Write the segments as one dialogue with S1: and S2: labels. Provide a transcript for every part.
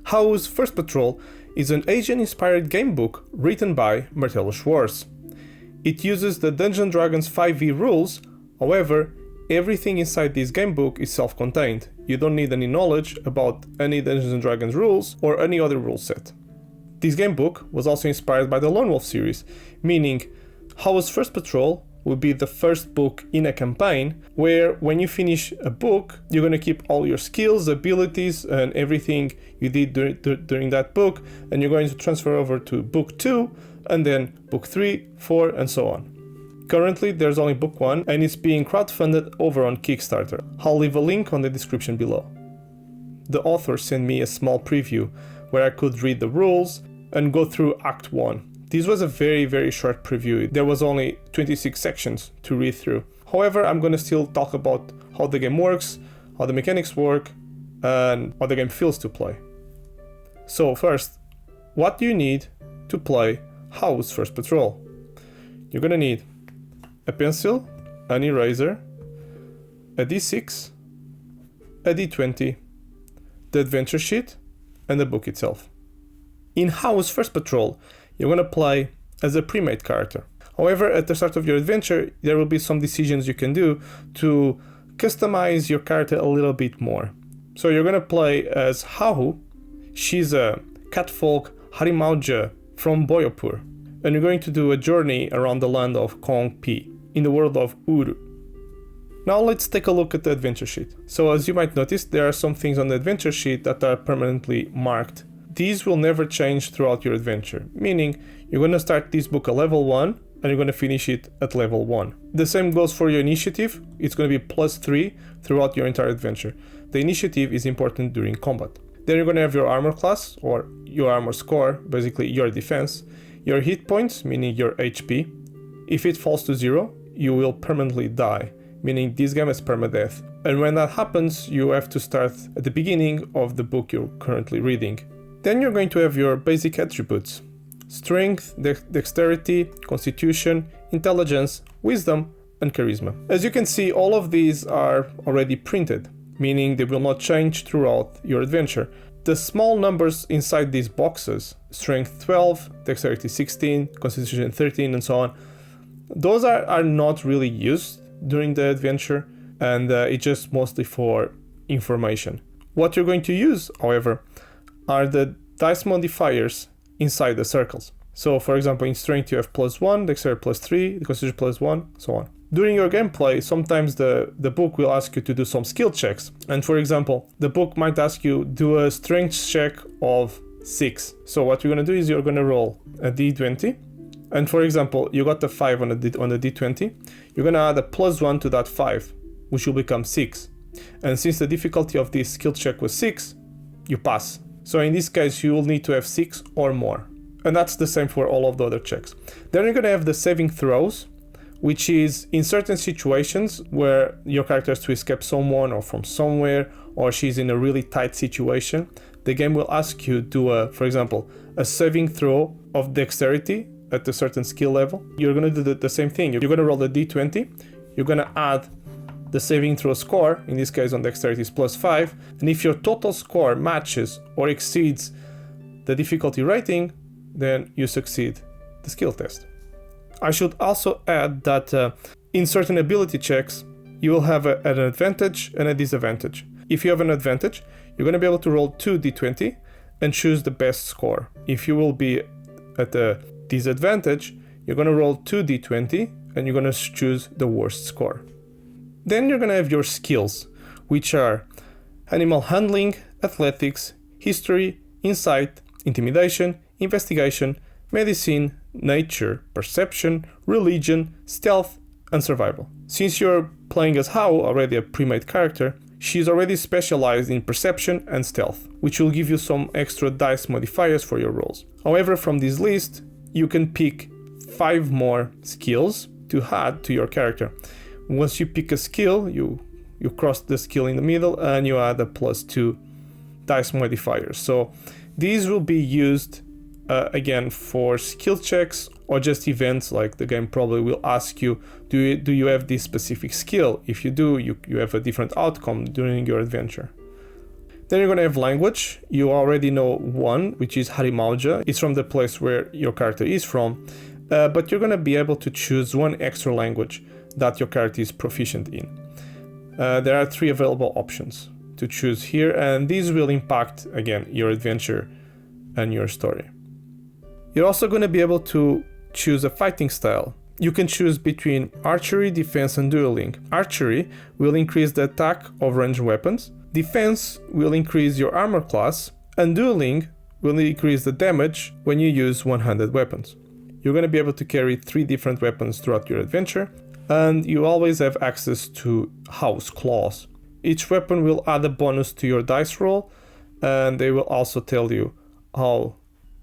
S1: How's First Patrol is an Asian-inspired gamebook written by Marcelo Schwartz. It uses the Dungeons & Dragons 5e rules, however, everything inside this gamebook is self-contained. You don't need any knowledge about any Dungeons & Dragons rules or any other rule set. This gamebook was also inspired by the Lone Wolf series, meaning How's First Patrol will be the first book in a campaign where when you finish a book, you're going to keep all your skills, abilities, and everything you did during that book, and you're going to transfer over to book 2, and then book 3, 4, and so on. Currently, there's only book 1, and it's being crowdfunded over on Kickstarter. I'll leave a link on the description below. The author sent me a small preview where I could read the rules and go through Act 1. This was a very short preview. There was only 26 sections to read through. However, I'm going to still talk about how the game works, how the mechanics work, and how the game feels to play. So first, what do you need to play How's First Patrol? You're going to need a pencil, an eraser, a D6, a D20, the adventure sheet, and the book itself. In How's First Patrol, you're going to play as a pre-made character. However, at the start of your adventure, there will be some decisions you can do to customize your character a little bit more. So you're going to play as Hahu. She's a catfolk Harimauja from Boyopur. And you're going to do a journey around the land of Kong Pi, in the world of Uru. Now let's take a look at the adventure sheet. So as you might notice, there are some things on the adventure sheet that are permanently marked. These will never change throughout your adventure, meaning you're going to start this book at level 1 and you're going to finish it at level 1. The same goes for your initiative. It's going to be +3 throughout your entire adventure. The initiative is important during combat. Then you're going to have your armor class or your armor score, basically your defense, your hit points, meaning your HP. If it falls to 0, you will permanently die, meaning this game is permadeath. And when that happens, you have to start at the beginning of the book you're currently reading. Then you're going to have your basic attributes: strength, dexterity, constitution, intelligence, wisdom, and charisma. As you can see, all of these are already printed, meaning they will not change throughout your adventure. The small numbers inside these boxes, strength 12, dexterity 16, constitution 13, and so on, those are not really used during the adventure, and it's just mostly for information. What you're going to use, however, are the dice modifiers inside the circles. So for example, in strength you have +1, dexterity +3, the constitution +1, so on. During your gameplay, sometimes the book will ask you to do some skill checks. And for example, the book might ask you do a strength check of 6. So what you're going to do is you're going to roll a d20. And for example, you got the 5 on the d20. You're going to add a +1 to that 5, which will become 6. And since the difficulty of this skill check was 6, you pass. So in this case, you will need to have 6 or more. And that's the same for all of the other checks. Then you're going to have the saving throws, which is in certain situations where your character has to escape someone or from somewhere, or she's in a really tight situation, the game will ask you to, for example, a saving throw of dexterity at a certain skill level. You're going to do the same thing. You're going to roll the d20, you're going to add the saving throw score, in this case on dexterity is +5, and if your total score matches or exceeds the difficulty rating, then you succeed the skill test. I should also add that in certain ability checks, you will have an advantage and a disadvantage. If you have an advantage, you're going to be able to roll 2 d20 and choose the best score. If you will be at a disadvantage, you're going to roll 2 d20 and you're going to choose the worst score. Then you're going to have your skills, which are animal handling, athletics, history, insight, intimidation, investigation, medicine, nature, perception, religion, stealth, and survival. Since you're playing as Hao, already a pre-made character, she's already specialized in perception and stealth, which will give you some extra dice modifiers for your rolls. However, from this list, you can pick 5 more skills to add to your character. Once you pick a skill, you cross the skill in the middle and you add a +2 dice modifier. So these will be used again for skill checks or just events, like the game probably will ask you, do you have this specific skill? If you do, you have a different outcome during your adventure. Then you're going to have language. You already know one, which is Harimauja. It's from the place where your character is from, but you're going to be able to choose one extra language that your character is proficient in. There are 3 available options to choose here, and these will impact, again, your adventure and your story. You're also going to be able to choose a fighting style. You can choose between archery, defense, and dueling. Archery will increase the attack of ranged weapons. Defense will increase your armor class, and dueling will increase the damage when you use one-handed weapons. You're going to be able to carry 3 different weapons throughout your adventure, and you always have access to house claws. Each weapon will add a bonus to your dice roll, and they will also tell you how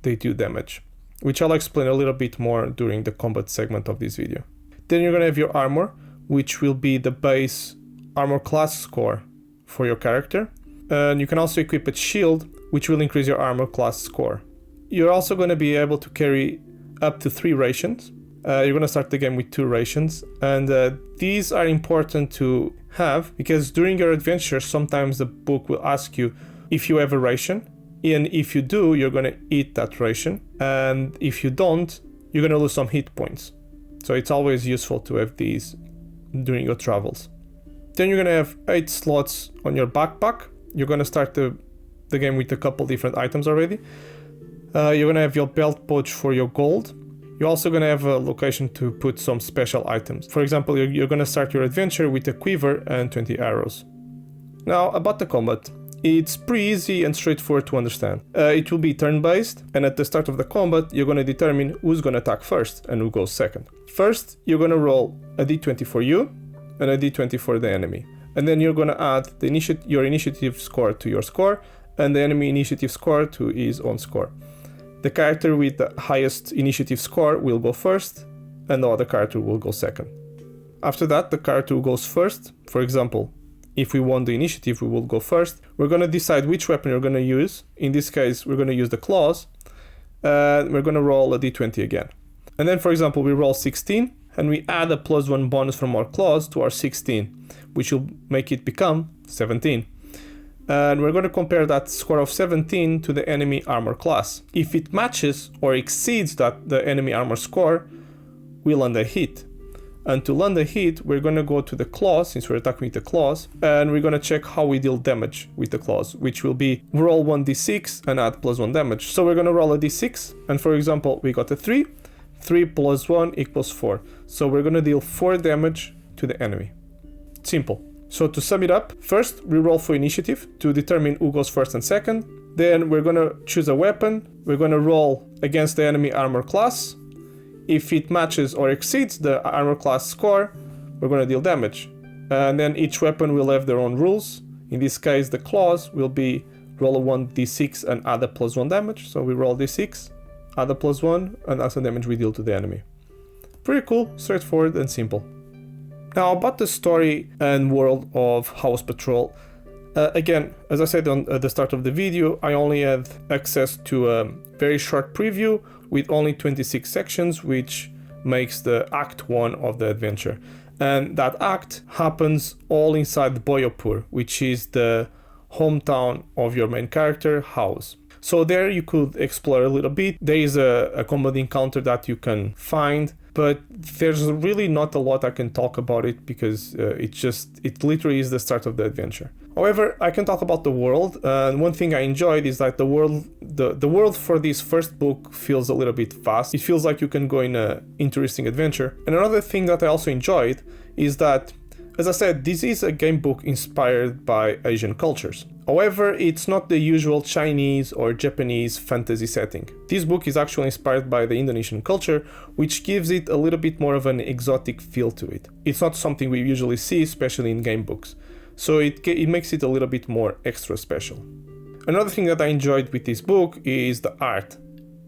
S1: they do damage, which I'll explain a little bit more during the combat segment of this video. Then you're going to have your armor, which will be the base armor class score for your character. And you can also equip a shield, which will increase your armor class score. You're also going to be able to carry up to 3 rations. You're going to start the game with 2 rations, and these are important to have because during your adventure sometimes the book will ask you if you have a ration, and if you do, you're going to eat that ration, and if you don't, you're going to lose some hit points. So it's always useful to have these during your travels. Then you're going to have 8 slots on your backpack. You're going to start the game with a couple different items already. You're going to have your belt pouch for your gold. You're also going to have a location to put some special items. For example, you're going to start your adventure with a quiver and 20 arrows. Now, about the combat. It's pretty easy and straightforward to understand. It will be turn-based, and at the start of the combat, you're going to determine who's going to attack first and who goes second. First, you're going to roll a d20 for you and a d20 for the enemy. And then you're going to add your initiative score to your score and the enemy initiative score to his own score. The character with the highest initiative score will go first, and the other character will go second. After that, the character who goes first, for example, if we won the initiative, we will go first. We're going to decide which weapon you're going to use. In this case, we're going to use the claws. We're going to roll a d20 again. And then, for example, we roll 16, and we add a +1 bonus from our claws to our 16, which will make it become 17. And we're going to compare that score of 17 to the enemy armor class. If it matches or exceeds the enemy armor score, we land a hit. And to land a hit, we're going to go to the claws, since we're attacking with the claws, and we're going to check how we deal damage with the claws, which will be roll 1d6 and add +1 damage. So we're going to roll a d6, and for example, we got a 3. 3 + 1 = 4. So we're going to deal 4 damage to the enemy. Simple. So to sum it up, first we roll for initiative to determine who goes first and second. Then we're going to choose a weapon. We're going to roll against the enemy armor class. If it matches or exceeds the armor class score, we're going to deal damage. And then each weapon will have their own rules. In this case, the claws will be roll a 1d6 and add a +1 damage. So we roll d6, add a +1, and that's the damage we deal to the enemy. Pretty cool, straightforward, and simple. Now, about the story and world of House Patrol. Again, as I said at the start of the video, I only had access to a very short preview with only 26 sections, which makes the Act 1 of the adventure. And that act happens all inside Boyopur, which is the hometown of your main character, House. So there you could explore a little bit. There is a combat encounter that you can find, but there's really not a lot I can talk about it because it literally is the start of the adventure. However, I can talk about the world, and one thing I enjoyed is that the world for this first book feels a little bit vast. It feels like you can go in an interesting adventure. And another thing that I also enjoyed is that, as I said, this is a game book inspired by Asian cultures. However, it's not the usual Chinese or Japanese fantasy setting. This book is actually inspired by the Indonesian culture, which gives it a little bit more of an exotic feel to it. It's not something we usually see, especially in game books. So it makes it a little bit more extra special. Another thing that I enjoyed with this book is the art.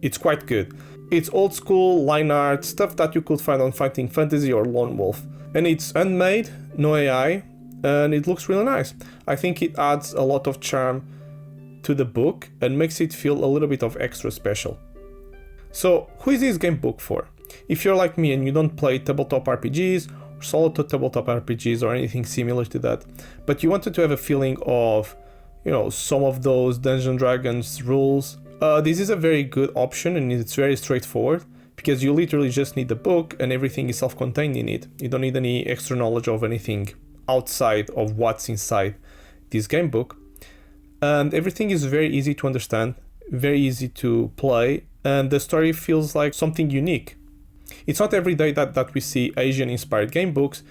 S1: It's quite good. It's old school line art, stuff that you could find on Fighting Fantasy or Lone Wolf. And it's handmade, no AI, and it looks really nice. I think it adds a lot of charm to the book and makes it feel a little bit of extra special. So, who is this game book for? If you're like me and you don't play tabletop RPGs, or solo tabletop RPGs or anything similar to that, but you wanted to have a feeling of, some of those Dungeons Dragons rules. This is a very good option, and it's very straightforward because you literally just need the book and everything is self-contained in it. You don't need any extra knowledge of anything outside of what's inside this game book. And everything is very easy to understand, very easy to play, and the story feels like something unique. It's not every day that we see Asian-inspired game books,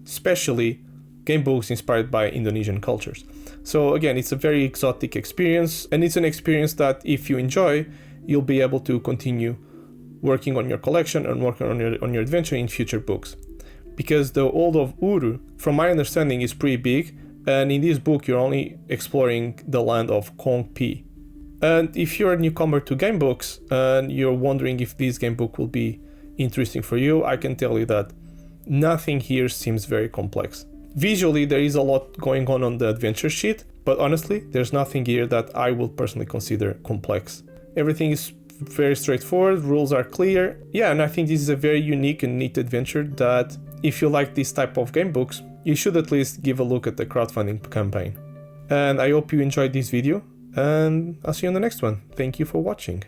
S1: especially game books inspired by Indonesian cultures. So again, it's a very exotic experience, and it's an experience that if you enjoy, you'll be able to continue working on your collection and working on your adventure in future books. Because the world of Uru, from my understanding, is pretty big, and in this book you're only exploring the land of Kong Pi. And if you're a newcomer to game books and you're wondering if this game book will be interesting for you, I can tell you that nothing here seems very complex. Visually, there is a lot going on the adventure sheet, but honestly, there's nothing here that I would personally consider complex. Everything is very straightforward, rules are clear. Yeah, and I think this is a very unique and neat adventure that if you like this type of game books, you should at least give a look at the crowdfunding campaign. And I hope you enjoyed this video, and I'll see you on the next one. Thank you for watching.